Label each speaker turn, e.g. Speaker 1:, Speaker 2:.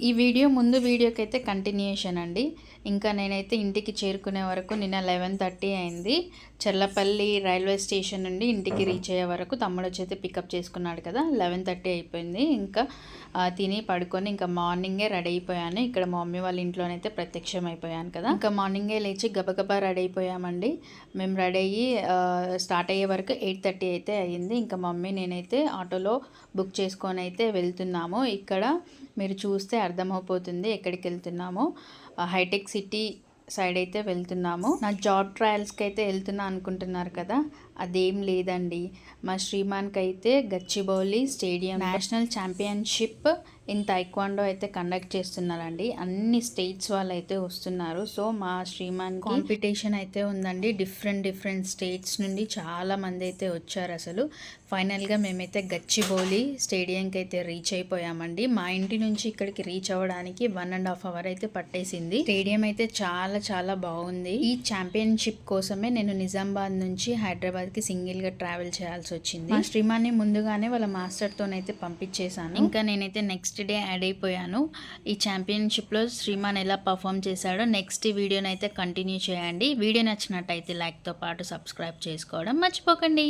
Speaker 1: ఈ ముందు వీడియోకైతే కంటిన్యూషన్ అండి. ఇంకా నేనైతే ఇంటికి చేరుకునే వరకు నిన్న 11:30 అయింది. చర్లపల్లి రైల్వే స్టేషన్ నుండి ఇంటికి రీచ్ అయ్యే వరకు తమ్ముడు వచ్చైతే పికప్ చేసుకున్నాడు కదా, 11:30 అయిపోయింది. ఇంకా తిని పడుకొని ఇంకా మార్నింగే రెడీ అయిపోయాను. ఇక్కడ మా మమ్మీ వాళ్ళ ఇంట్లోనైతే ప్రత్యక్షం అయిపోయాను కదా. ఇంకా మార్నింగే లేచి గబగబా రెడీ అయిపోయామండి. మేము రెడీ అయ్యి స్టార్ట్ అయ్యే వరకు 8:30 అయితే అయ్యింది. ఇంకా మమ్మీ నేనైతే ఆటోలో బుక్ చేసుకొని అయితే వెళ్తున్నాము. ఇక్కడ మీరు చూస్తే అర్థమైపోతుంది ఎక్కడికి వెళ్తున్నామో. హైటెక్ సిటీ సైడ్ అయితే వెళ్తున్నాము. నా జాబ్ ట్రయల్స్కి అయితే వెళ్తున్నా అనుకుంటున్నారు కదా, అదేం లేదండి. మా శ్రీమాన్కి అయితే Gachibowli stadium national championship in taekwondo అయితే కండక్ట్ చేస్తున్నారండి. అన్ని స్టేట్స్ వాళ్ళు అయితే వస్తున్నారు. సో మా శ్రీమాన్ కాంపిటీషన్ అయితే ఉందండి. డిఫరెంట్ స్టేట్స్ నుండి చాలా మంది అయితే వచ్చారు. అసలు ఫైనల్గా మేమైతే గచ్చిబౌలి స్టేడియంకి అయితే రీచ్ అయిపోయామండి. మా ఇంటి నుంచి ఇక్కడికి రీచ్ అవ్వడానికి 1.5 అవర్ అయితే పట్టేసింది. స్టేడియం అయితే చాలా బాగుంది. ఈ ఛాంపియన్షిప్ కోసమే నేను నిజామాబాద్ నుంచి హైదరాబాద్కి సింగిల్గా ట్రావెల్ చేయాల్సి వచ్చింది. మా శ్రీమాన్ని ముందుగానే వాళ్ళ మాస్టర్తోనైతే పంపించేశాను. ఇంకా నేనైతే నెక్స్ట్ డే యాడ్ అయిపోయాను. ఈ ఛాంపియన్షిప్లో శ్రీమాన్ ఎలా పర్ఫామ్ చేశాడో నెక్స్ట్ వీడియోనైతే కంటిన్యూ చేయండి. వీడియో నచ్చినట్టయితే లైక్తో పాటు సబ్స్క్రైబ్ చేసుకోవడం మర్చిపోకండి.